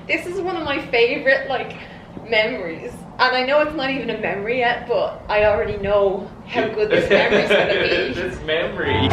This is one of my favourite, like, memories. And I know it's not even a memory yet, but I already know how good this memory's gonna be. This memory.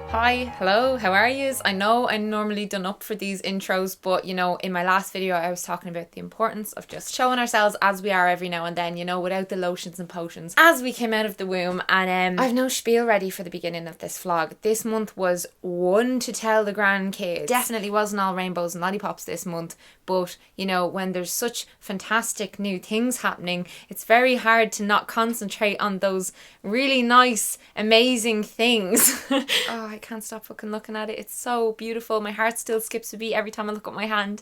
Hi, hello, how are yous? I know I'm normally done up for these intros, but you know, in my last video I was talking about the importance of just showing ourselves as we are every now and then, you know, without the lotions and potions as we came out of the womb. And I've no spiel ready for the beginning of this vlog. This month was one to tell the grandkids. Definitely wasn't all rainbows and lollipops this month, but you know, when there's such fantastic new things happening, it's very hard to not concentrate on those really nice, amazing things. Oh, I can't stop fucking looking at it. It's so beautiful. My heart still skips a beat every time I look at my hand.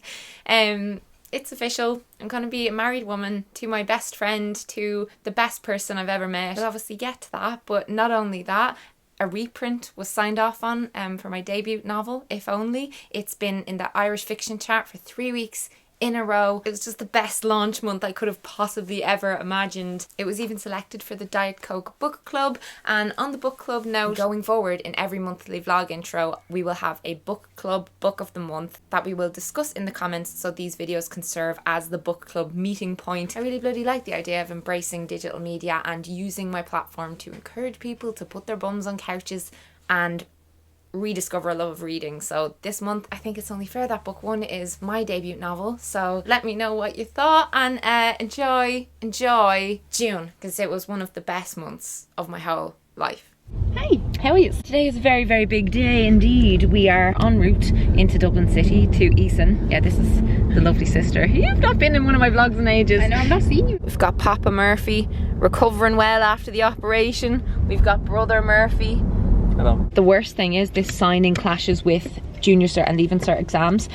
It's official. I'm going to be a married woman to my best friend, to the best person I've ever met. We'll obviously get to that, but not only that, a reprint was signed off on for my debut novel, If Only. It's been in the Irish fiction chart for 3 weeks in a row. It was just the best launch month I could have possibly ever imagined. It was even selected for the Diet Coke Book Club, and on the book club note, going forward in every monthly vlog intro we will have a book club book of the month that we will discuss in the comments, so these videos can serve as the book club meeting point. I really bloody like the idea of embracing digital media and using my platform to encourage people to put their bums on couches and rediscover a love of reading. So this month I think it's only fair that book one is my debut novel, so let me know what you thought, and enjoy June, because it was one of the best months of my whole life. Hi, how are you? Today is a very, very big day indeed. We are en route into Dublin City to Eason. Yeah, this is the lovely sister. You've not been in one of my vlogs in ages. I know, I've not seen you. We've got Papa Murphy recovering well after the operation. We've got Brother Murphy. Hello. The worst thing is this signing clashes with Junior Cert and Leaving Cert exams.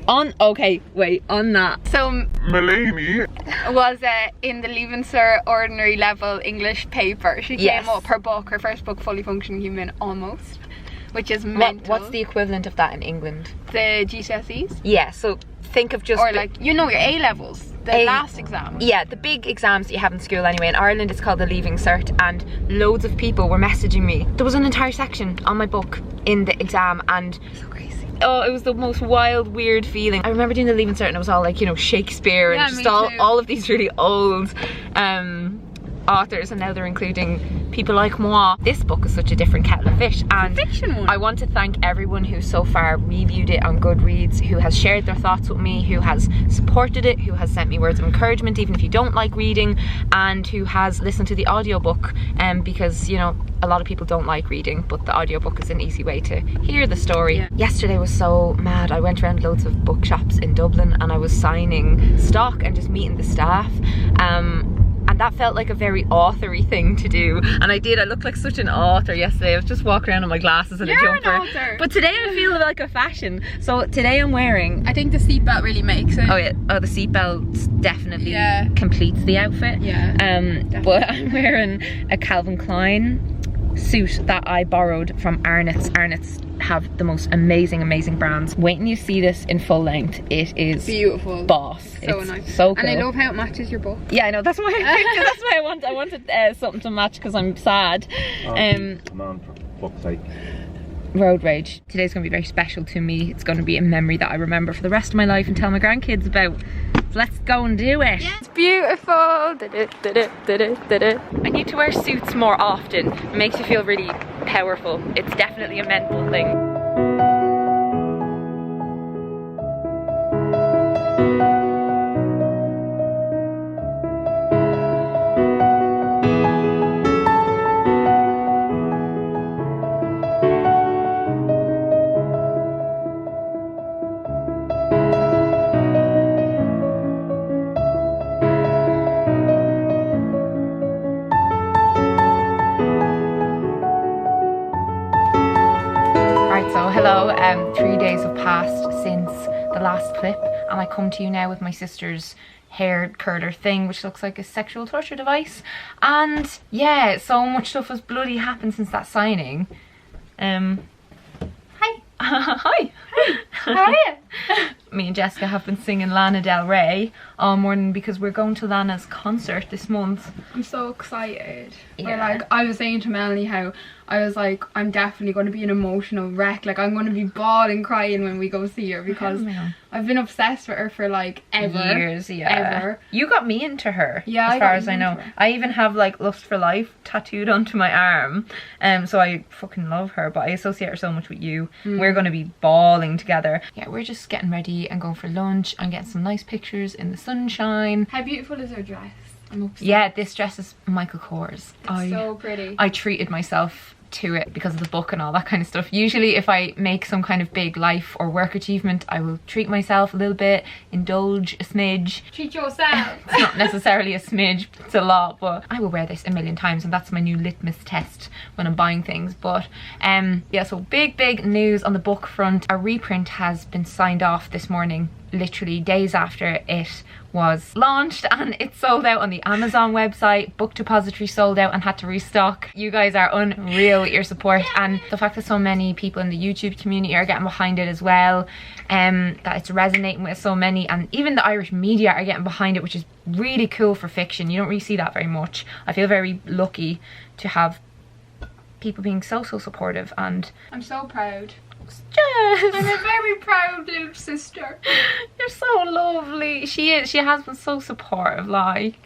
On that. So Melanie was in the Leaving Cert ordinary level English paper. She came up, her first book, Fully Functioning Human, almost, which is mental. What's the equivalent of that in England? The GCSEs? Yeah, so think of just... Or like, you know, your A-levels. The last exam. Yeah, the big exams that you have in school anyway. In Ireland it's called the Leaving Cert, and loads of people were messaging me. There was an entire section on my book in the exam, and so crazy. Oh, it was the most wild, weird feeling. I remember doing the Leaving Cert and it was all like, you know, Shakespeare and just all of these really old authors, and now they're including people like moi. This book is such a different kettle of fish, and fiction one. I want to thank everyone who so far reviewed it on Goodreads, who has shared their thoughts with me, who has supported it, who has sent me words of encouragement even if you don't like reading, and who has listened to the audiobook, because you know, a lot of people don't like reading, but the audiobook is an easy way to hear the story. Yeah. Yesterday was so mad. I went around loads of bookshops in Dublin and I was signing stock and just meeting the staff. And that felt like a very authory thing to do, and I did. I looked like such an author yesterday. I was just walking around in my glasses and a jumper. An author. But today I feel like a fashion. So today I'm wearing... I think the seatbelt really makes it. Oh yeah, the seatbelt definitely completes the outfit. Yeah. But I'm wearing a Calvin Klein suit that I borrowed from Arnott's. Arnott's have the most amazing brands. Wait till you see this in full length. It is beautiful. Boss. So it's nice. So cool. And I love how it matches your book. Yeah, I know. That's why I picked it. That's why I wanted something to match, because I'm sad. come on, for fuck's sake. Road rage. Today's going to be very special to me. It's going to be a memory that I remember for the rest of my life and tell my grandkids about. So let's go and do it. Yeah. It's beautiful. I need to wear suits more often. It makes you feel really powerful. It's definitely a mental thing. So hello, 3 days have passed since the last clip, and I come to you now with my sister's hair curler thing, which looks like a sexual torture device. And yeah, so much stuff has bloody happened since that signing. Hi. Hi. How are you? Me and Jessica have been singing Lana Del Rey all morning because we're going to Lana's concert this month. I'm so excited. Yeah. Like, I was saying to Melanie how I was like, I'm definitely going to be an emotional wreck. Like, I'm going to be bawling, crying when we go see her because I've been obsessed with her for like ever. Years, yeah. Ever. You got me into her, Yeah, as far as I know. I even have like Lust for Life tattooed onto my arm. So I fucking love her, but I associate her so much with you. We're going to be bawling together. Yeah, we're just getting ready and going for lunch and getting some nice pictures in the sunshine. How beautiful is her dress? I'm obsessed. Yeah, this dress is Michael Kors. It's so pretty. I treated myself to it because of the book and all that kind of stuff. Usually if I make some kind of big life or work achievement, I will treat myself a little bit, indulge a smidge. Treat yourself. It's not necessarily a smidge, it's a lot, but I will wear this a million times and that's my new litmus test when I'm buying things. But yeah, so big news on the book front. A reprint has been signed off this morning, literally days after it was launched, and it sold out on the Amazon website. Book Depository sold out and had to restock. You guys are unreal with your support, and the fact that so many people in the YouTube community are getting behind it as well, that it's resonating with so many, and even the Irish media are getting behind it, which is really cool for fiction. You don't really see that very much. I feel very lucky to have people being so supportive, and I'm so proud. Jess, I'm a very proud little sister. you're so lovely. She is. She has been so supportive. Like,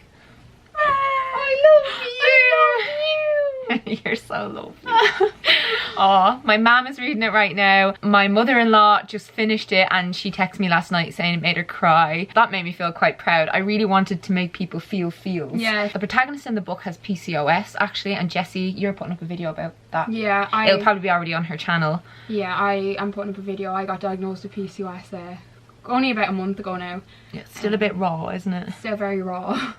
I love you. You're so lovely. Oh, my mum is reading it right now. My mother-in-law just finished it and she texted me last night saying it made her cry. That made me feel quite proud. I really wanted to make people feel feels. Yeah. The protagonist in the book has PCOS actually, and Jessie, you're putting up a video about that. Yeah, It'll probably be already on her channel. Yeah, I am putting up a video. I got diagnosed with PCOS only about a month ago now. Yeah, it's still a bit raw, isn't it? Still very raw.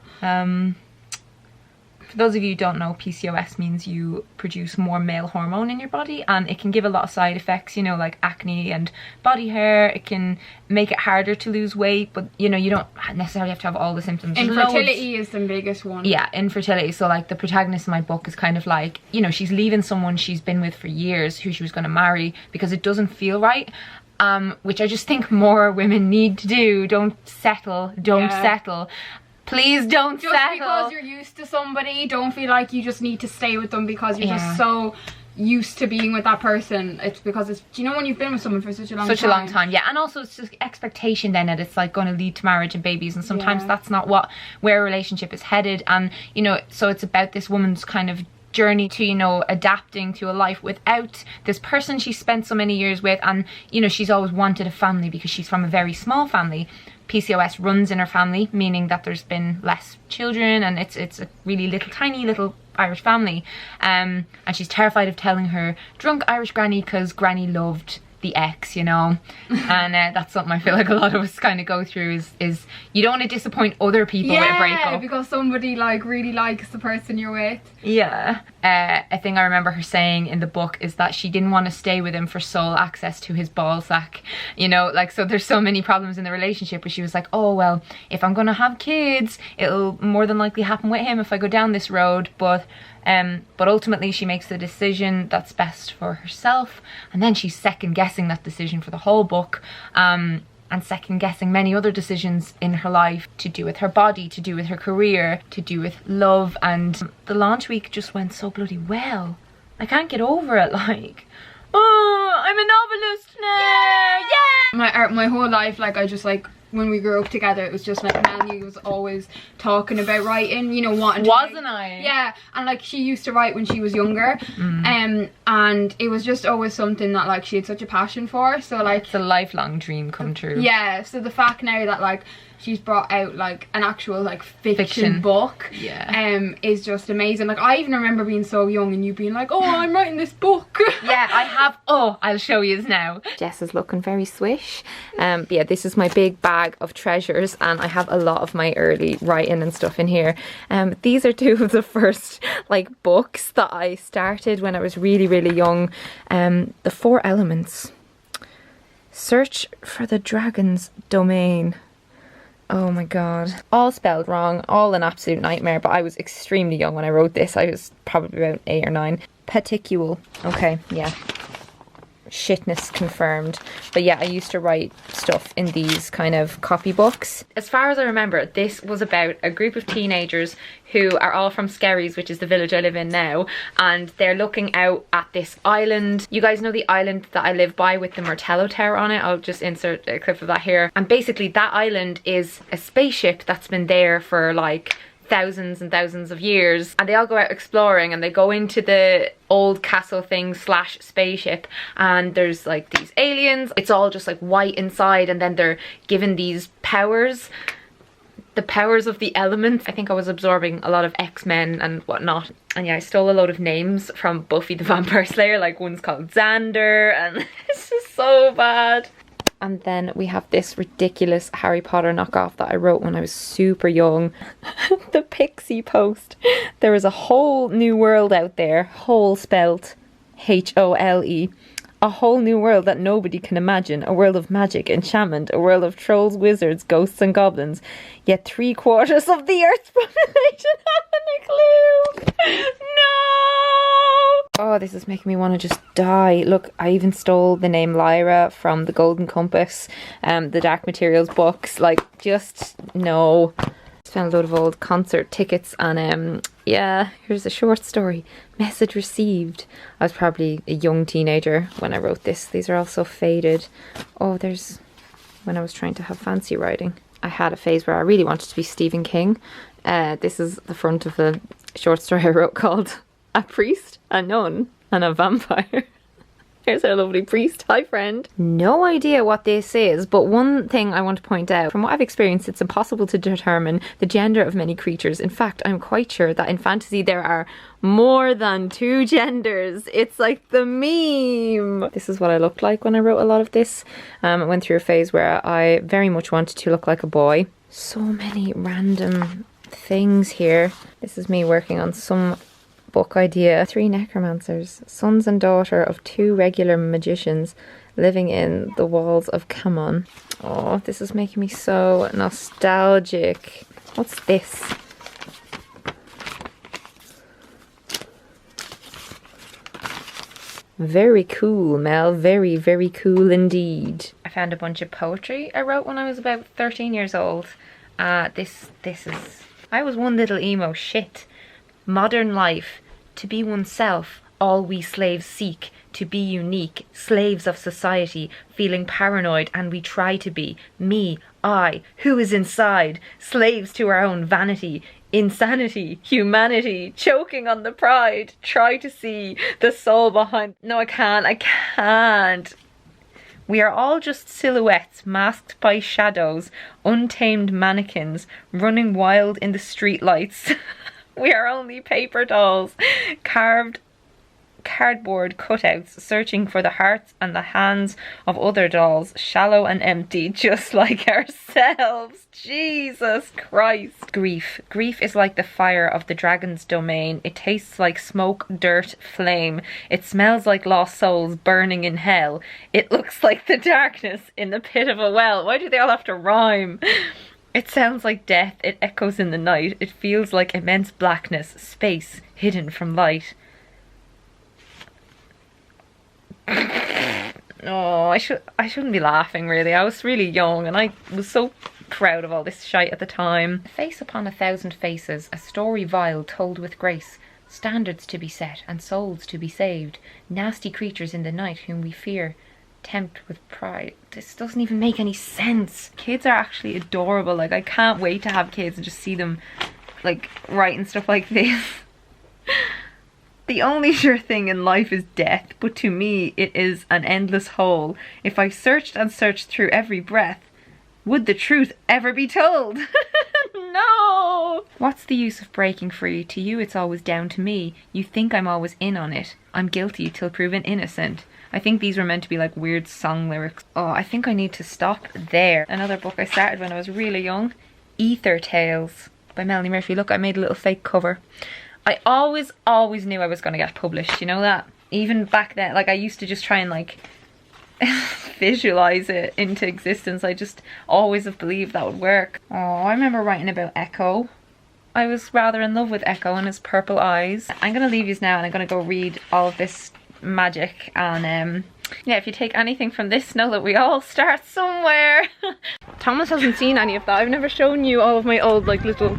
For those of you who don't know, PCOS means you produce more male hormone in your body, and it can give a lot of side effects, you know, like acne and body hair. It can make it harder to lose weight, but you know, you don't necessarily have to have all the symptoms. Infertility is the biggest one. Yeah, infertility. So like the protagonist in my book is kind of like, you know, she's leaving someone she's been with for years, who she was going to marry, because it doesn't feel right. Which I just think more women need to do. Don't settle. Don't settle. Please don't settle. Just because you're used to somebody, don't feel like you just need to stay with them because you're just so used to being with that person. It's because it's, do you know when you've been with someone for such a long time? Yeah. And also it's just expectation then that it's like going to lead to marriage and babies, and sometimes that's not where a relationship is headed. And you know, so it's about this woman's kind of journey to, you know, adapting to a life without this person she spent so many years with. And you know, she's always wanted a family because she's from a very small family. PCOS runs in her family, meaning that there's been less children, and it's a really little tiny little Irish family, and she's terrified of telling her drunk Irish granny because granny loved the ex, you know. And that's something I feel like a lot of us kind of go through, is you don't want to disappoint other people with a breakup because somebody like really likes the person you're with. A thing I remember her saying in the book is that she didn't want to stay with him for sole access to his ball sack, you know, like, so there's so many problems in the relationship where she was like, oh well, if I'm gonna have kids, it'll more than likely happen with him if I go down this road. But ultimately she makes the decision that's best for herself, and then she's second guessing that decision for the whole book, and second guessing many other decisions in her life, to do with her body, to do with her career, to do with love. And the launch week just went so bloody well. I can't get over it. Like, oh, I'm a novelist now. My whole life, like, I just like, when we grew up together, it was just like Melanie was always talking about writing, you know, wanting to Wasn't I? Yeah, and like she used to write when she was younger, and it was just always something that like she had such a passion for. So like, it's a lifelong dream come true. Yeah, so the fact now that like she's brought out like an actual like fiction book, is just amazing. Like, I even remember being so young and you being like, oh, I'm writing this book. Yeah, I have. Oh, I'll show you now. Jess is looking very swish. But yeah, this is my big bag of treasures, and I have a lot of my early writing and stuff in here. These are two of the first like books that I started when I was really young. The 4 Elements. Search for the Dragon's Domain. Oh my god. All spelled wrong, all an absolute nightmare, but I was extremely young when I wrote this. I was probably about 8 or 9. Peticule. Okay, yeah. shitness confirmed. But yeah, I used to write stuff in these kind of copybooks. As far as I remember, this was about a group of teenagers who are all from Skerries, which is the village I live in now, and they're looking out at this island. You guys know the island that I live by with the Martello Tower on it? I'll just insert a clip of that here. And basically that island is a spaceship that's been there for like thousands and thousands of years, and they all go out exploring and they go into the old castle thing slash spaceship, and there's like these aliens. It's all just like white inside, and then they're given these powers, the powers of the elements. I think I was absorbing a lot of X-Men and whatnot. And yeah, I stole a load of names from Buffy the Vampire Slayer, like one's called Xander, and it's just so bad. And then we have this ridiculous Harry Potter knockoff that I wrote when I was super young. The Pixie Post. There is a whole new world out there, whole spelt H-O-L-E. A whole new world that nobody can imagine. A world of magic, enchantment, a world of trolls, wizards, ghosts and goblins. Yet 3/4 of the Earth's population haven't a clue. No! Oh, this is making me want to just die. Look, I even stole the name Lyra from the Golden Compass, the Dark Materials books. Like, just no. Found a load of old concert tickets, and yeah, here's a short story. Message received. I was probably a young teenager when I wrote this. These are all so faded. Oh, there's when I was trying to have fancy writing. I had a phase where I really wanted to be Stephen King. This is the front of a short story I wrote called A Priest, a Nun, and a Vampire. Here's our lovely priest. Hi, friend. No idea what this is, but one thing I want to point out. From what I've experienced, it's impossible to determine the gender of many creatures. In fact, I'm quite sure that in fantasy there are more than 2 genders. It's like the meme. This is what I looked like when I wrote a lot of this. I went through a phase where I very much wanted to look like a boy. So many random things here. This is me working on some book idea. 3 necromancers, sons and daughter of 2 regular magicians living in the walls of Camon. Oh, this is making me so nostalgic. What's this? Very cool, Mel. Very, very cool indeed. I found a bunch of poetry I wrote when I was about 13 years old. This is... I was one little emo shit. Modern life, to be oneself, all we slaves seek, to be unique, slaves of society, feeling paranoid, and we try to be, me, I, who is inside, slaves to our own vanity, insanity, humanity, choking on the pride, try to see the soul behind. No, I can't. We are all just silhouettes masked by shadows, untamed mannequins, running wild in the streetlights. We are only paper dolls, carved cardboard cutouts, searching for the hearts and the hands of other dolls, shallow and empty, just like ourselves. Jesus Christ. Grief. Grief is like the fire of the dragon's domain. It tastes like smoke, dirt, flame. It smells like lost souls burning in hell. It looks like the darkness in the pit of a well. Why do they all have to rhyme? It sounds like death, it echoes in the night, it feels like immense blackness, space, hidden from light. Oh, I shouldn't be laughing really. I was really young and I was so proud of all this shite at the time. A face upon 1,000 faces, a story vile told with grace, standards to be set and souls to be saved, nasty creatures in the night whom we fear. Tempt with pride. This doesn't even make any sense. Kids are actually adorable. Like, I can't wait to have kids and just see them like writing stuff like this. The only sure thing in life is death, but to me it is an endless hole. If I searched and searched through every breath, would the truth ever be told? No! What's the use of breaking free? To you it's always down to me. You think I'm always in on it. I'm guilty till proven innocent. I think these were meant to be like weird song lyrics. Oh, I think I need to stop there. Another book I started when I was really young. Ether Tales by Melanie Murphy. Look, I made a little fake cover. I always knew I was going to get published, you know that? Even back then, like I used to just try and like visualize it into existence. I just always have believed that would work. Oh, I remember writing about Echo. I was rather in love with Echo and his purple eyes. I'm going to leave you now and I'm going to go read all of this magic, and yeah, if you take anything from this, know that we all start somewhere. Thomas hasn't seen any of that. I've never shown you all of my old, like, little,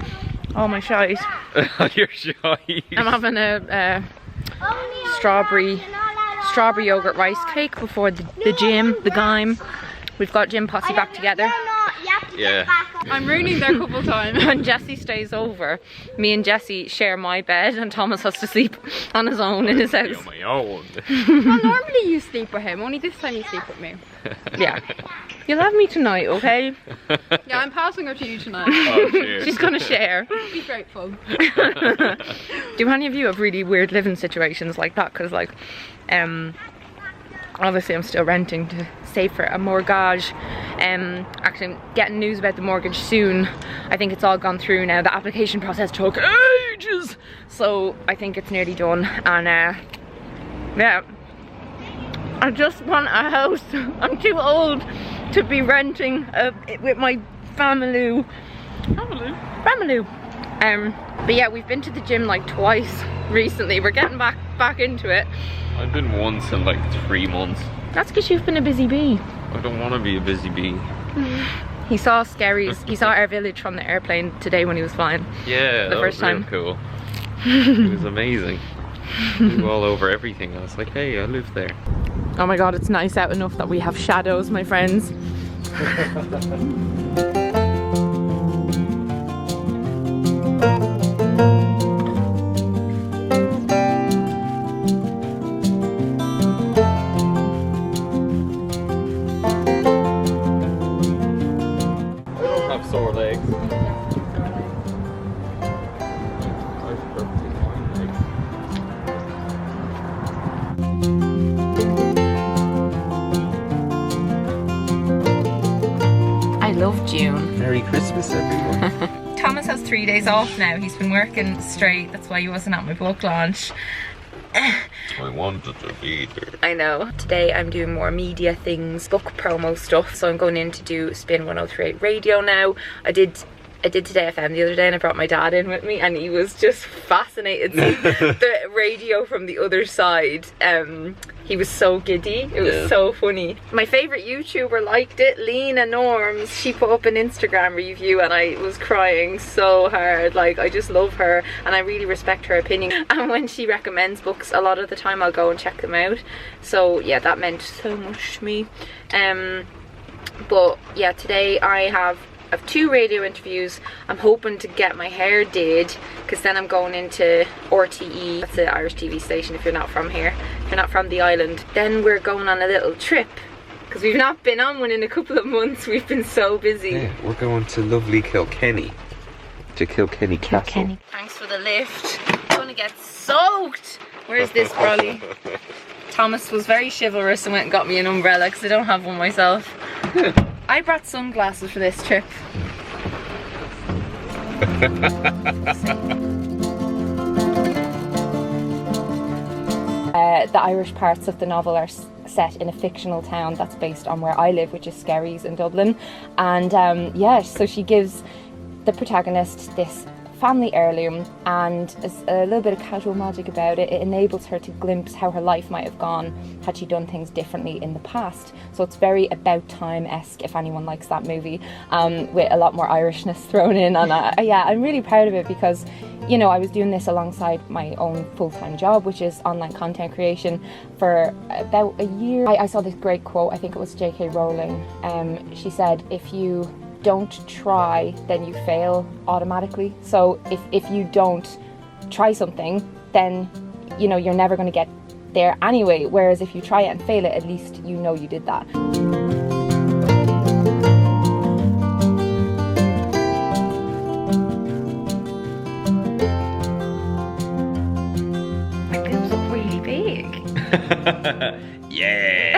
all my shies. Your shies. I'm having a strawberry yogurt rice cake before the gym, the game. We've got gym posse back together. Yeah. I'm ruining their couple time. When Jesse stays over, me and Jesse share my bed and Thomas has to sleep on his own in his house. On my own. Well, normally you sleep with him, only this time you sleep with me. Yeah. You'll have me tonight, okay? Yeah, I'm passing her to you tonight. Oh, cheers. She's gonna share. Be grateful. Do any of you have really weird living situations like that? Because, like, obviously I'm still renting to save for a mortgage. Actually, I'm getting news about the mortgage soon. I think it's all gone through now. The application process took ages, so I think it's nearly done. And yeah, I just want a house. I'm too old to be renting with my family. But yeah, we've been to the gym like twice recently. We're getting back into it. I've been once in like 3 months. That's because you've been a busy bee. I don't want to be a busy bee. He saw Scaries. He saw our village from the airplane today when he was flying. Yeah, the that first was real time. cool. It was amazing. Flew all over everything. I was like, hey, I live there. Oh my god, it's nice out enough that we have shadows, my friends. Sore legs. I love June. Merry Christmas, everyone. Thomas has 3 days off now. He's been working straight. That's why he wasn't at my book launch. I wanted to be there. I know. Today I'm doing more media things, book promo stuff. So I'm going in to do Spin 103.8 radio now. I did Today FM the other day and I brought my dad in with me and he was just fascinated seeing the radio from the other side. He was so giddy. It was so funny. My favourite YouTuber liked it, Lena Norms. She put up an Instagram review and I was crying so hard. Like, I just love her and I really respect her opinion. And when she recommends books, a lot of the time I'll go and check them out. So yeah, that meant so much to me. But yeah, today I have 2 radio interviews. I'm hoping to get my hair did because then I'm going into RTE. That's the Irish TV station if you're not from here, if you're not from the island. Then we're going on a little trip because we've not been on one in a couple of months. We've been so busy. Yeah, we're going to lovely Kilkenny. To Kilkenny Castle. Thanks for the lift. I'm gonna get soaked. Where's this brolly? Thomas was very chivalrous and went and got me an umbrella because I don't have one myself. I brought sunglasses for this trip. The Irish parts of the novel are set in a fictional town that's based on where I live, which is Skerries in Dublin. And yeah, so she gives the protagonist this family heirloom and a little bit of casual magic about it. It enables her to glimpse how her life might have gone had she done things differently in the past. So it's very About Time-esque, if anyone likes that movie, with a lot more Irishness thrown in. And yeah, I'm really proud of it because, you know, I was doing this alongside my own full-time job, which is online content creation, for about a year. I saw this great quote, I think it was J.K. Rowling. She said, if you don't try, then you fail automatically. So if you don't try something, then, you know, you're never going to get there anyway. Whereas if you try it and fail it, at least you know you did that. My boobs look really big. Yeah.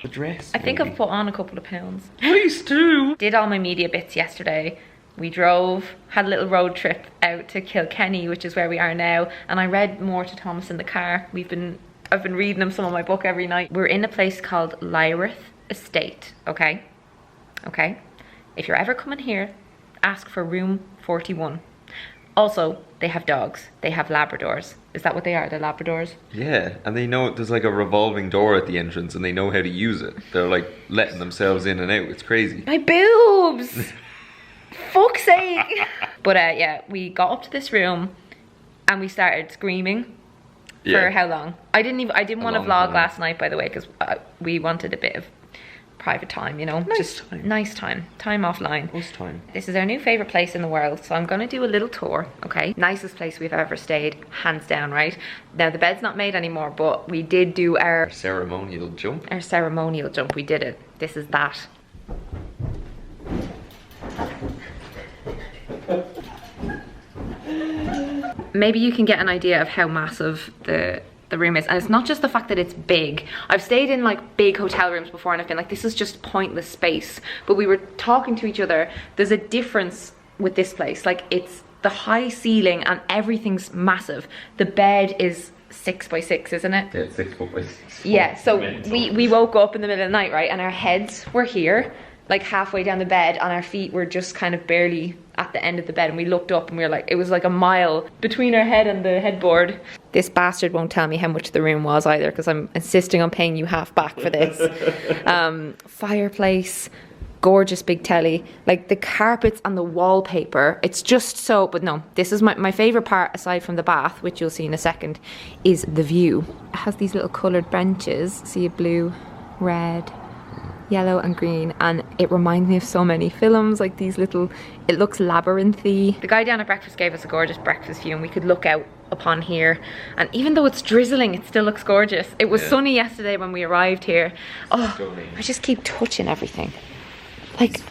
The dress. I think I've put on a couple of pounds. Please do. Did all my media bits yesterday. We drove, had a little road trip out to Kilkenny, which is where we are now, and I read more to Thomas in the car. I've been reading him some of my book every night. We're in a place called Lyrith Estate, okay? Okay. If you're ever coming here, ask for room 41. Also, they have dogs. They have Labradors. Is that what they are? They're Labradors? Yeah, and they know there's like a revolving door at the entrance and they know how to use it. They're like letting themselves in and out. It's crazy. My boobs! Fuck's sake! But yeah, we got up to this room and we started screaming. For how long? I didn't want to vlog last night, by the way, because we wanted a bit of private time, you know. Nice time offline. Most time. This is our new favorite place in the world, so I'm gonna do a little tour. Okay, nicest place we've ever stayed, hands down. Right now the bed's not made anymore, but we did do our ceremonial jump. We did it. This is that. Maybe you can get an idea of how massive the room is, and it's not just the fact that it's big. I've stayed in like big hotel rooms before and I've been like, this is just pointless space, but we were talking to each other, there's a difference with this place. Like, it's the high ceiling and everything's massive. The bed is 6 by 6, isn't it? Yeah, it's 6 foot by 6. Yeah, so we woke up in the middle of the night, right, and our heads were here, like halfway down the bed, and our feet were just kind of barely at the end of the bed, and we looked up and we were like, it was like a mile between our head and the headboard. This bastard won't tell me how much the room was either, because I'm insisting on paying you half back for this. Fireplace, gorgeous big telly, like the carpets and the wallpaper, it's just so, but no, this is my favourite part aside from the bath, which you'll see in a second, is the view. It has these little coloured benches, see, blue, red, yellow and green, and it reminds me of so many films, like these little, it looks labyrinthy. The guy down at breakfast gave us a gorgeous breakfast view and we could look out upon here, and even though it's drizzling it still looks gorgeous. It was sunny yesterday when we arrived here. Oh, I just keep touching everything. Like,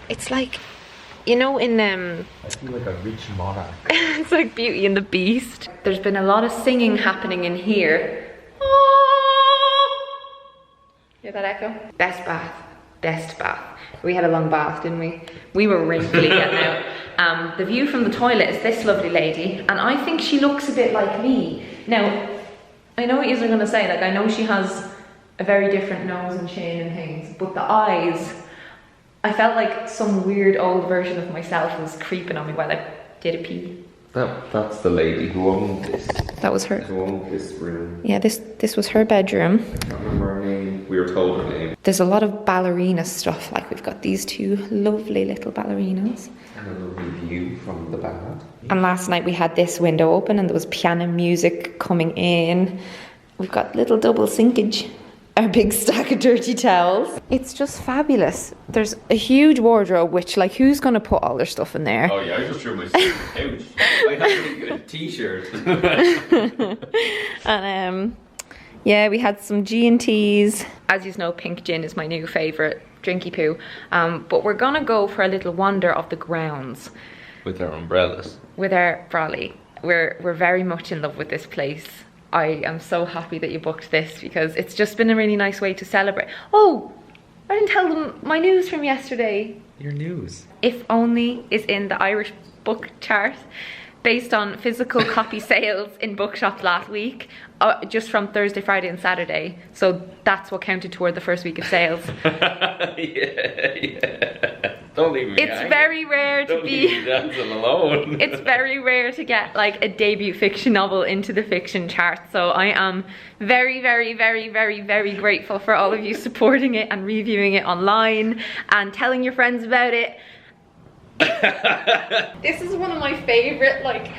it's like, you know, in I feel like a rich monarch. it's like Beauty and the Beast. There's been a lot of singing happening in here. Hear that echo? Best bath. We had a long bath, didn't we? We were wrinkly getting out. The view from the toilet is this lovely lady, and I think she looks a bit like me. Now, I know what you're going to say, like, I know she has a very different nose and chin and things, but the eyes, I felt like some weird old version of myself was creeping on me while I did a pee. That's the lady who owned this. That was her. Who owned this room. Yeah, this was her bedroom. I remember her name. We were told her name. There's a lot of ballerina stuff. Like, we've got these two lovely little ballerinas. And a lovely view from the bath. And last night we had this window open and there was piano music coming in. We've got little double sinkage. Our big stack of dirty towels. It's just fabulous. There's a huge wardrobe, which, like, who's gonna put all their stuff in there? Oh yeah, I just threw my stuff on the couch. I had a t-shirt. And yeah, we had some G&Ts. As you know, pink gin is my new favourite drinky poo. But we're gonna go for a little wander of the grounds. With our umbrellas. With our brolly. We're very much in love with this place. I am so happy that you booked this because it's just been a really nice way to celebrate. Oh, I didn't tell them my news from yesterday. Your news? If Only is in the Irish book chart based on physical copy sales in bookshops last week, just from Thursday, Friday and Saturday. So that's what counted toward the first week of sales. yeah. Don't leave me It's hanging. very rare to Don't leave me dancing alone. It's very rare to get like a debut fiction novel into the fiction chart. So I am very, very, very, very, very grateful for all of you supporting it and reviewing it online and telling your friends about it. This is one of my favorite like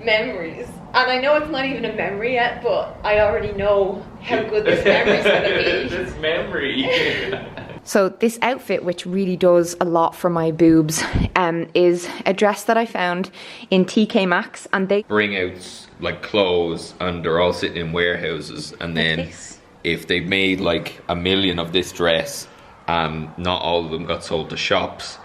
memories, and I know it's not even a memory yet, but I already know how good this memory's gonna be. This memory. So this outfit, which really does a lot for my boobs, is a dress that I found in TK Maxx, and they bring out like clothes and they're all sitting in warehouses, and then if they made like 1 million of this dress and not all of them got sold to shops,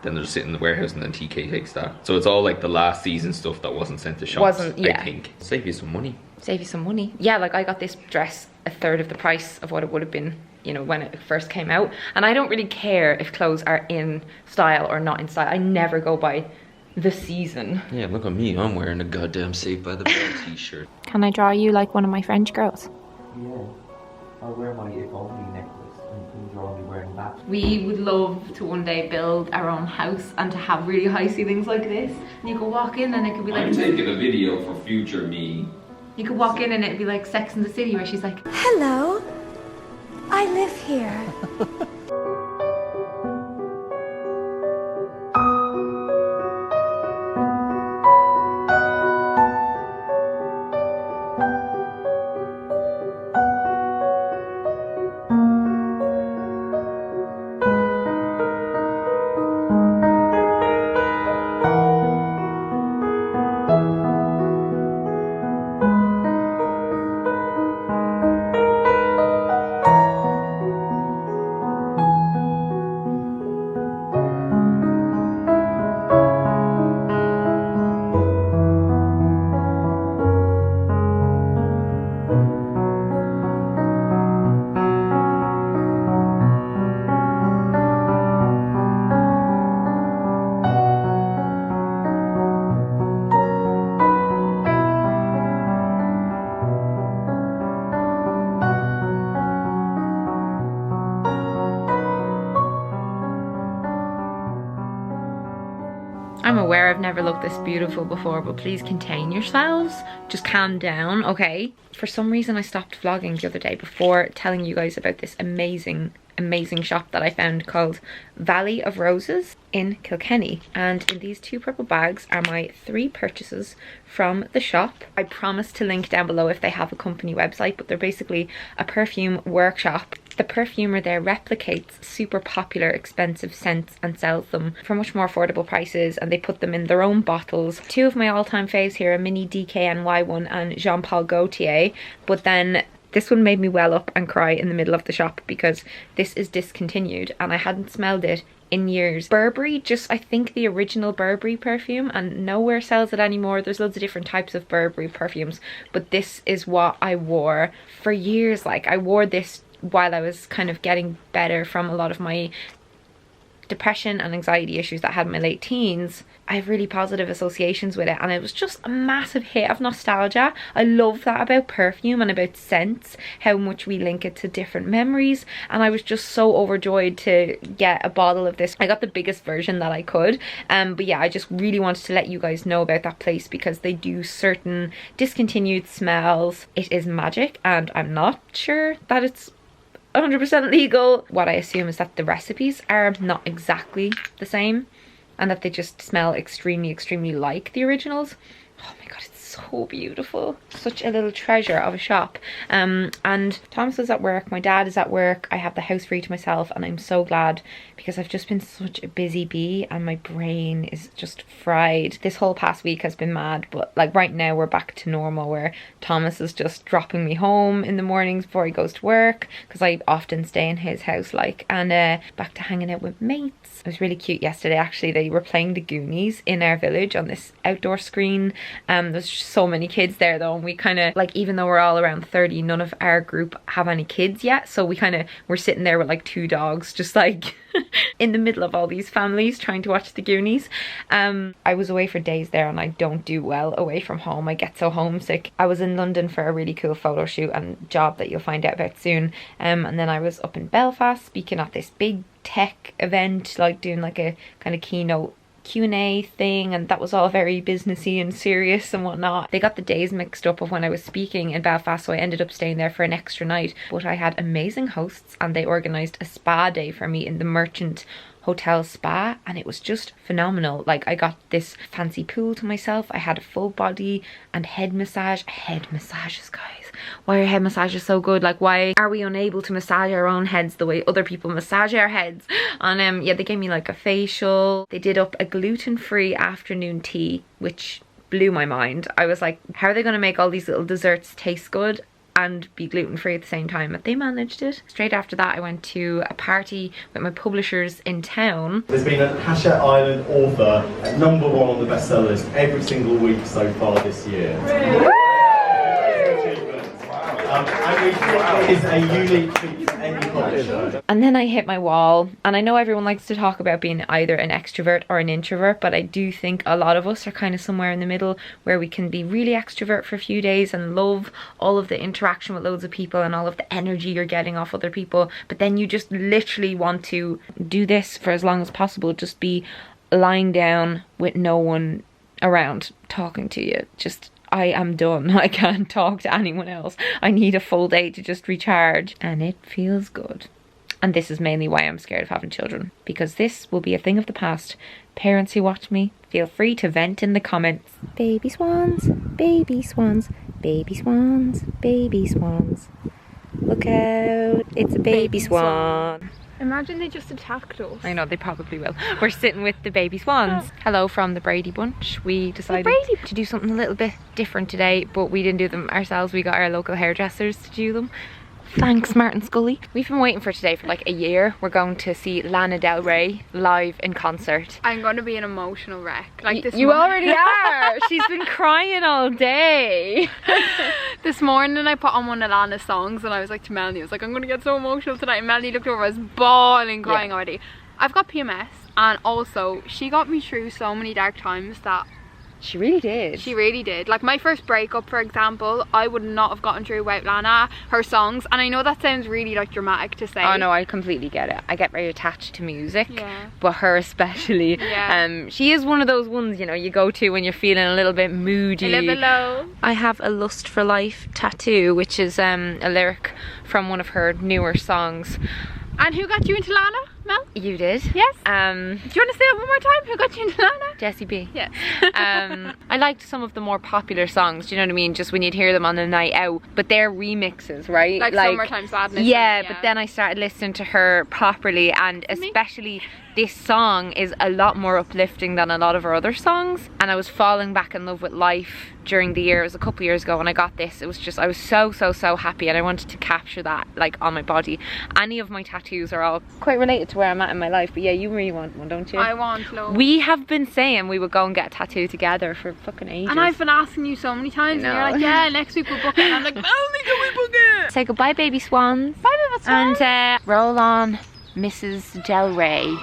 then they're sitting in the warehouse and then TK takes that. So it's all like the last season stuff that wasn't sent to shops. I think. Save you some money. Save you some money. Yeah, like I got this dress a third of the price of what it would have been, you know, when it first came out. And I don't really care if clothes are in style or not in style. I never go by the season. Yeah, look at me. I'm wearing a goddamn Saved by the Bell t-shirt. Can I draw you like one of my French girls? Yeah. I'll wear my If Only necklace and you can draw me wearing that. We would love to one day build our own house and to have really high ceilings like this. And you could walk in and it could be like... I'm taking a video for future me. You could walk in and it'd be like Sex and the City where she's like, hello, I live here. I'm aware I've never looked this beautiful before, but please contain yourselves. Just calm down, okay? For some reason I stopped vlogging the other day before telling you guys about this amazing shop that I found called Valley of Roses in Kilkenny. And in these 2 purple bags are my 3 purchases from the shop. I promise to link down below if they have a company website, but they're basically a perfume workshop. The perfumer there replicates super popular expensive scents and sells them for much more affordable prices, and they put them in their own bottles. 2 of my all-time faves here, a mini DKNY one and Jean Paul Gaultier, but then this one made me well up and cry in the middle of the shop because this is discontinued and I hadn't smelled it in years. Burberry, just I think the original Burberry perfume, and nowhere sells it anymore. There's loads of different types of Burberry perfumes, but this is what I wore for years. Like, I wore this while I was kind of getting better from a lot of my depression and anxiety issues that I had in my late teens. I have really positive associations with it, and it was just a massive hit of nostalgia. I love that about perfume and about scents, how much we link it to different memories, and I was just so overjoyed to get a bottle of this. I got the biggest version that I could, but yeah, I just really wanted to let you guys know about that place because they do certain discontinued smells. It is magic, and I'm not sure that it's 100% legal. What I assume is that the recipes are not exactly the same and that they just smell extremely like the originals. Oh my god, it's so beautiful. Such a little treasure of a shop. And Thomas is at work, my dad is at work, I have the house free to myself, and I'm so glad because I've just been such a busy bee and my brain is just fried. This whole past week has been mad, but like right now we're back to normal where Thomas is just dropping me home in the mornings before he goes to work because I often stay in his house, like, and back to hanging out with mates. It was really cute yesterday actually. They were playing the Goonies in our village on this outdoor screen. There's so many kids there though, and we kind of like, even though we're all around 30, none of our group have any kids yet, so we kind of were sitting there with like 2 dogs just like in the middle of all these families trying to watch the Goonies. I was away for days there and I don't do well away from home. I get so homesick. I was in London for a really cool photo shoot and job that you'll find out about soon, and then I was up in Belfast speaking at this big tech event, like doing like a kind of keynote Q&A thing, and that was all very businessy and serious and whatnot. They got the days mixed up of when I was speaking in Belfast, so I ended up staying there for an extra night, but I had amazing hosts and they organised a spa day for me in the Merchant Hotel Spa, and it was just phenomenal. Like, I got this fancy pool to myself, I had a full body and head massages, guys. Why are head massages so good? Like, why are we unable to massage our own heads the way other people massage our heads? And yeah, they gave me like a facial. They did up a gluten-free afternoon tea, which blew my mind. I was like, how are they going to make all these little desserts taste good and be gluten-free at the same time? But they managed it. Straight after that I went to a party with my publishers in town. There's been a Hachette Island author at #1 on the bestseller list every single week so far this year. And we think it is a unique feat for any publisher. And then I hit my wall, and I know everyone likes to talk about being either an extrovert or an introvert, but I do think a lot of us are kind of somewhere in the middle where we can be really extrovert for a few days and love all of the interaction with loads of people and all of the energy you're getting off other people, but then you just literally want to do this for as long as possible, just be lying down with no one around talking to you. Just, I am done. I can't talk to anyone else. I need a full day to just recharge, and it feels good. And this is mainly why I'm scared of having children, because this will be a thing of the past. Parents who watch me, feel free to vent in the comments. Baby swans, baby swans, baby swans, baby swans. Look out, it's a baby swan. Imagine they just attacked us. I know, they probably will. We're sitting with the baby swans. Oh. Hello from the Brady bunch. We decided to do something a little bit different today, but we didn't do them ourselves. We got our local hairdressers to do them. Thanks, Martin Scully. We've been waiting for today for like a year. We're going to see Lana Del Rey live in concert. I'm going to be an emotional wreck. Like this You already are. She's been crying all day. This morning I put on one of Lana's songs and I was like to Melanie, I was like, I'm going to get so emotional tonight. And Melanie looked over, I was bawling, crying already. I've got PMS, and also she got me through so many dark times that she really did. She really did. Like my first breakup, for example, I would not have gotten through without Lana, her songs. And I know that sounds really like dramatic to say. Oh no, I completely get it. I get very attached to music, but her especially. Yeah. She is one of those ones, you know, you go to when you're feeling a little bit moody. A little bit low. I have a Lust for Life tattoo, which is a lyric from one of her newer songs. And who got you into Lana, Mel? You did. Yes. Do you want to say it one more time? Who got you into Lana? Jessie B. Yes. I liked some of the more popular songs, do you know what I mean? Just when you'd hear them on a night out. But they're remixes, right? Like Summertime Sadness. Yeah, but then I started listening to her properly, and especially this song is a lot more uplifting than a lot of her other songs. And I was falling back in love with life during the year. It was a couple of years ago when I got this. It was just, I was so happy, and I wanted to capture that like on my body. Any of my tattoos are all quite related to where I'm at in my life, but yeah, you really want one, don't you? I want loads. We have been saying we would go and get a tattoo together for fucking ages. And I've been asking you so many times, and you're like, yeah, next week we'll book it. And I'm like, Melanie, can we book it? Say goodbye, baby swans. Bye, baby swans. And roll on, Mrs. Del Rey.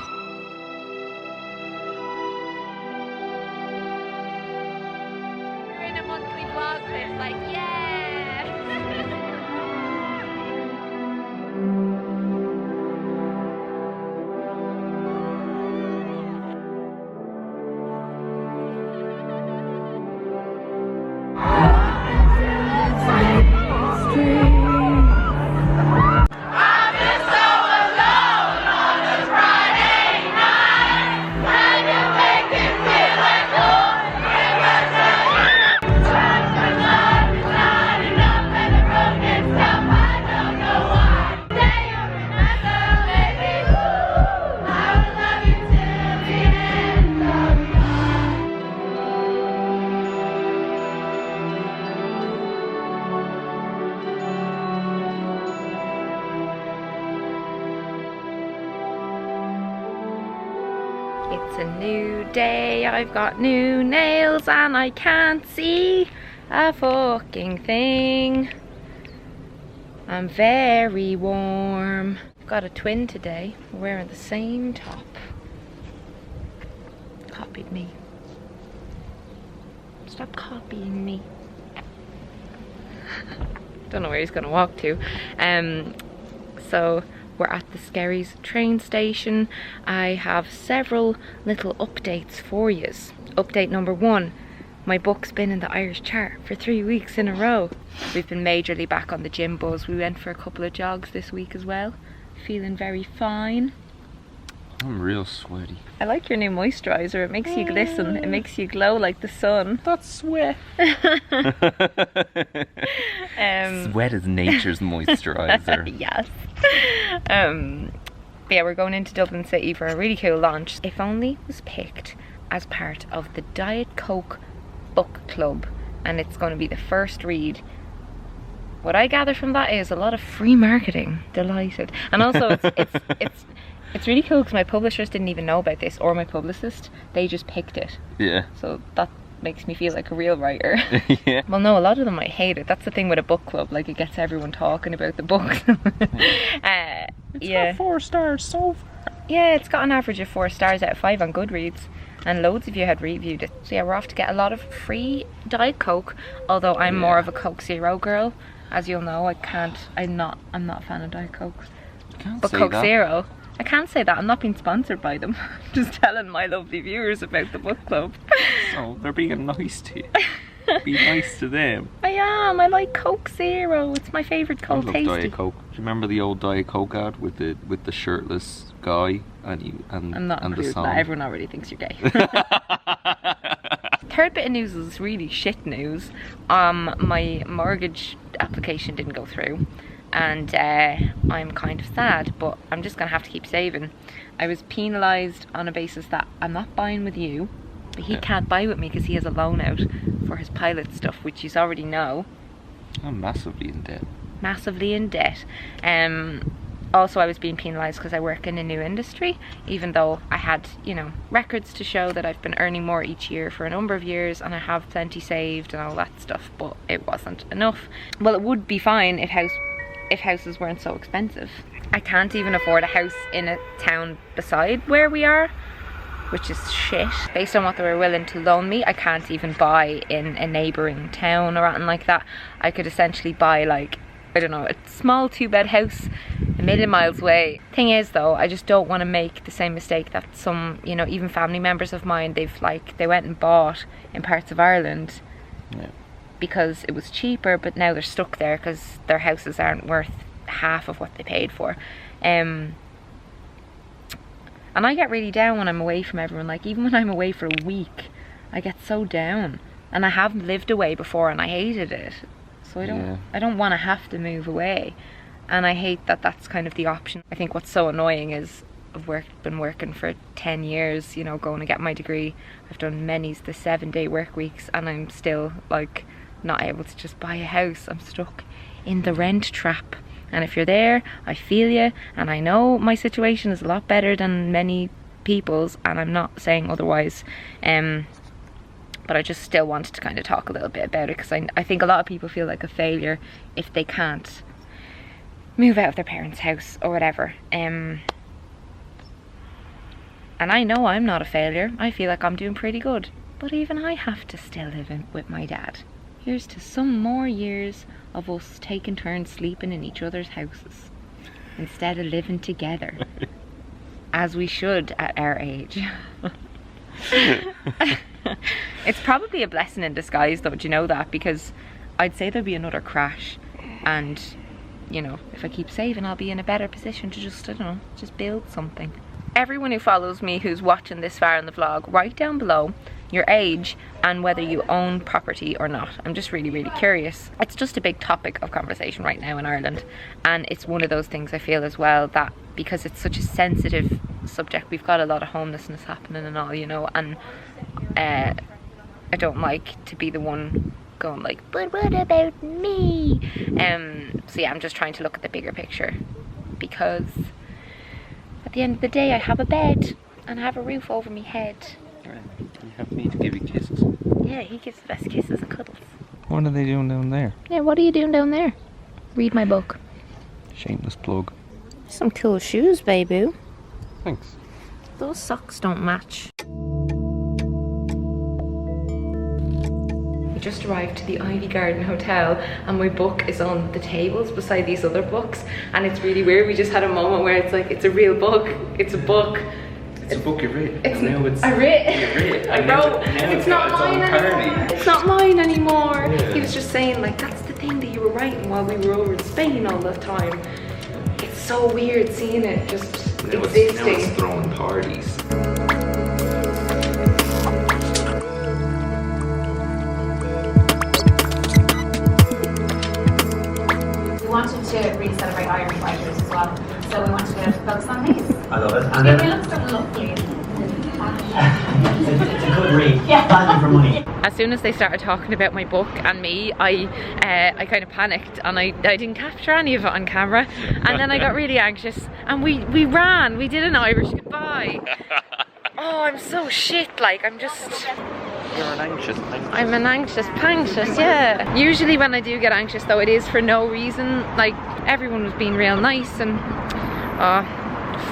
It's a new day, I've got new nails and I can't see a fucking thing. I'm very warm. I've got a twin today, we're wearing the same top. Copied me. Stop copying me. Don't know where he's gonna walk to. So we're at the Skerries train station. I have several little updates for yous. Update number 1, my book's been in the Irish chart for 3 weeks in a row. We've been majorly back on the gym buzz. We went for a couple of jogs this week as well. Feeling very fine. I'm real sweaty. I like your new moisturiser. It makes you glisten. It makes you glow like the sun. That's sweat. Sweat is nature's moisturiser. Yes. But yeah, we're going into Dublin City for a really cool launch. If Only was picked as part of the Diet Coke book club, and it's going to be the first read. What I gather from that is a lot of free marketing. Delighted. And also it's really cool because my publishers didn't even know about this, or my publicist. They just picked it. Yeah. So that makes me feel like a real writer. Yeah. Well, no, a lot of them I hate it. That's the thing with a book club, like it gets everyone talking about the book. It's got 4 stars so far. Yeah, it's got an average of 4 stars out of 5 on Goodreads, and loads of you had reviewed it. So yeah, we're off to get a lot of free Diet Coke, although I'm more of a Coke Zero girl. As you'll know, I'm not a fan of Diet Coke. But Coke Zero, I can't say that. I'm not being sponsored by them. Just telling my lovely viewers about the book club. So they're being nice to you. Be nice to them. I am. I like Coke Zero. It's my favourite I cold love tasty. Diet Coke. Do you remember the old Diet Coke ad with the shirtless guy I'm not and the including song? that. Everyone already thinks you're gay. Third bit of news is really shit news. My mortgage application didn't go through, and I'm kind of sad, but I'm just gonna have to keep saving. I was penalised on a basis that I'm not buying with you, but he can't buy with me because he has a loan out for his pilot stuff, which you already know. I'm massively in debt. Massively in debt. Also, I was being penalised because I work in a new industry, even though I had, records to show that I've been earning more each year for a number of years, and I have plenty saved and all that stuff, but it wasn't enough. Well, it would be fine if houses weren't so expensive. I can't even afford a house in a town beside where we are, which is shit. Based on what they were willing to loan me, I can't even buy in a neighbouring town or anything like that. I could essentially buy, like, I don't know, a small 2-bed house a million miles away. Thing is though, I just don't want to make the same mistake that some, even family members of mine, they went and bought in parts of Ireland because it was cheaper, but now they're stuck there because their houses aren't worth half of what they paid for. And I get really down when I'm away from everyone. Like, even when I'm away for a week, I get so down. And I have lived away before and I hated it. So I don't want to have to move away. And I hate that that's kind of the option. I think what's so annoying is I've been working for 10 years, going to get my degree. I've done many's the 7-day work weeks, and I'm still, like, not able to just buy a house. I'm stuck in the rent trap. And if you're there, I feel you, and I know my situation is a lot better than many people's, and I'm not saying otherwise. But I just still wanted to kind of talk a little bit about it, because I think a lot of people feel like a failure if they can't move out of their parents' house or whatever. And I know I'm not a failure. I feel like I'm doing pretty good. But even I have to still live with my dad. Here's to some more years of us taking turns sleeping in each other's houses instead of living together, as we should at our age. It's probably a blessing in disguise though, do you know that? Because I'd say there'll be another crash, and if I keep saving, I'll be in a better position to just, just build something. Everyone who follows me who's watching this far in the vlog, write down below your age and whether you own property or not. I'm just really, really curious. It's just a big topic of conversation right now in Ireland, and it's one of those things I feel as well that because it's such a sensitive subject, we've got a lot of homelessness happening and all, and I don't like to be the one going like, but what about me? So yeah, I'm just trying to look at the bigger picture, because at the end of the day I have a bed and I have a roof over my head. You have me to give you kisses. Yeah, he gives the best kisses and cuddles. What are they doing down there? Yeah, what are you doing down there? Read my book. Shameless plug. Some cool shoes, baby. Thanks. Those socks don't match. We just arrived to the Ivy Garden Hotel, and my book is on the tables beside these other books, and it's really weird. We just had a moment where it's like, it's a real book. It's a book. It's a book you've written. I wrote. It's not mine anymore. It's not mine anymore. Yeah. He was just saying, like, that's the thing that you were writing while we were over in Spain all the time. It's so weird seeing it just existing. Now it's throwing parties. We wanted to really celebrate Irish writers as well, so we wanted to focus on these. I love it. And They look so lovely. it's a good read. Value for money. As soon as they started talking about my book and me, I kind of panicked, and I didn't capture any of it on camera, and then I got really anxious, and we ran. We did an Irish goodbye. Oh, I'm so shit. Like, I'm just. You're an anxious. I'm an anxious panxious, yeah. Usually when I do get anxious though, it is for no reason. Like, everyone was being real nice and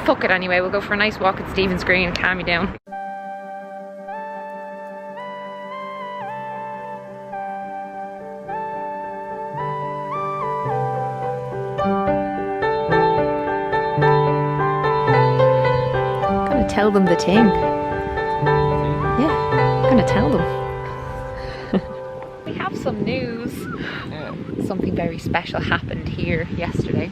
fuck it anyway. We'll go for a nice walk at Stephen's Green and calm me down. Gonna tell them the thing. Yeah, I'm gonna tell them. We have some news. Something very special happened here yesterday.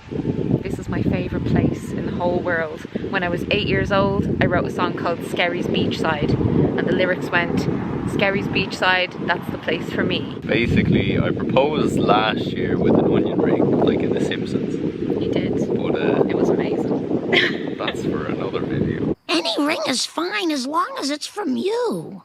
This is my favourite place in the whole world. When I was 8 years old, I wrote a song called Skerry's Beachside, and the lyrics went, Skerry's Beachside, that's the place for me. Basically, I proposed last year with an onion ring, like in The Simpsons. You did. But It was amazing. that's for another video. Any ring is fine as long as it's from you.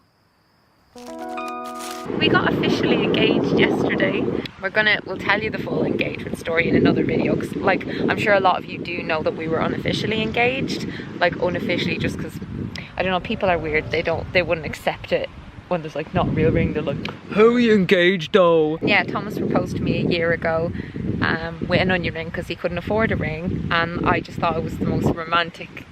We got officially engaged yesterday. We'll tell you the full engagement story in another video, because like I'm sure a lot of you do know that we were unofficially engaged. Like unofficially, just because I don't know, people are weird. They wouldn't accept it when there's like not a real ring. They're like, how are you engaged though? Yeah, Thomas proposed to me a year ago with an onion ring because he couldn't afford a ring, and I just thought it was the most romantic,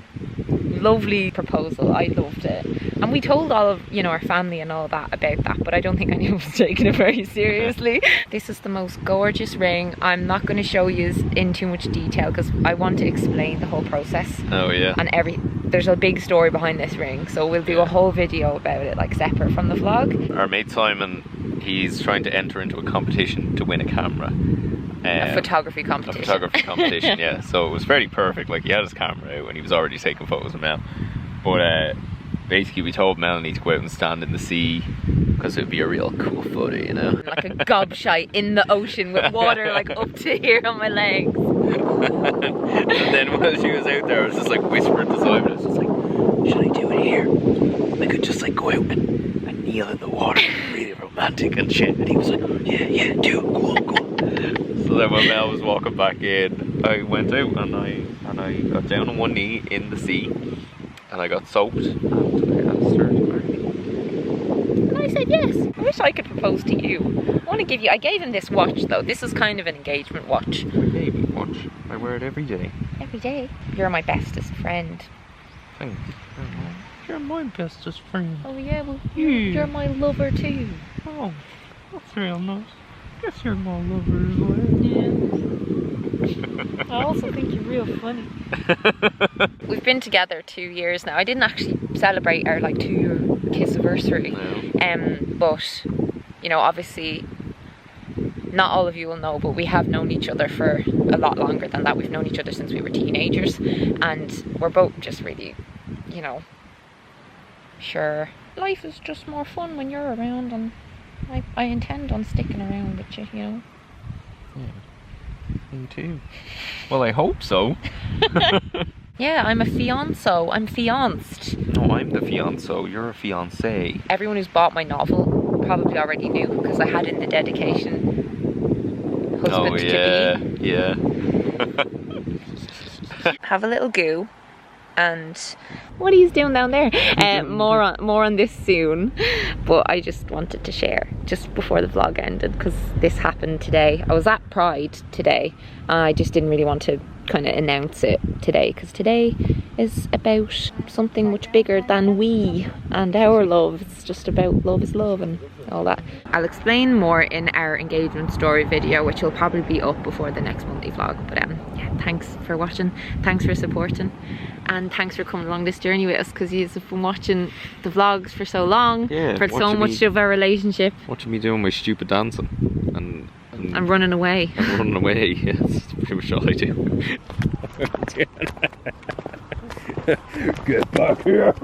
lovely proposal. I loved it, and we told all of our family and all that about that, but I don't think anyone was taking it very seriously. This is the most gorgeous ring. I'm not going to show you in too much detail because I want to explain the whole process. Oh yeah. And there's a big story behind this ring, so we'll do a whole video about it, like separate from the vlog. Our mate Simon, he's trying to enter into a competition to win a camera. A photography competition. A photography competition, yeah. So it was very perfect. Like, he had his camera out and he was already taking photos of Mel. But basically we told Melanie to go out and stand in the sea because it would be a real cool photo, you know? Like a gobshite in the ocean with water like up to here on my legs. And then while she was out there, I was just like whispering to Simon, I was just like, should I do it here? I could just like go out and kneel in the water, really romantic and shit. And he was like, yeah, do it, go on. So then when Mel was walking back in, I went out and I got down on one knee in the sea and I got soaked and I asked her to marry me. And I said yes. I wish I could propose to you. I gave him this watch though. This is kind of an engagement watch. Baby watch. I wear it every day. Every day. You're my bestest friend. Thanks. You're my bestest friend. Oh yeah, well you're my lover too. Oh, that's real nice. Guess you're my lover as well. Yeah. I also think you're real funny. We've been together 2 years now. I didn't actually celebrate our like 2-year kiss-iversary. No. But obviously not all of you will know, but we have known each other for a lot longer than that. We've known each other since we were teenagers, and we're both just really, sure, life is just more fun when you're around, and I intend on sticking around with you, Yeah, me too. Well, I hope so. Yeah, I'm a fianso. I'm fianced. No, I'm the fianso. You're a fiancé. Everyone who's bought my novel probably already knew, because I had in the dedication, husband to be. Yeah. Have a little goo. And what are you doing down there? More on this soon, but I just wanted to share just before the vlog ended, because this happened today. I was at Pride today, and I just didn't really want to kind of announce it today, because today is about something much bigger than we and our love. It's just about love is love and all that. I'll explain more in our engagement story video, which will probably be up before the next Monday vlog. But yeah, thanks for watching, thanks for supporting, and thanks for coming along this journey with us, because you've been watching the vlogs for so long, for so much of our relationship. Watching me doing my stupid dancing and running away. I'm running away, yes, that's pretty much all I do. Get back here!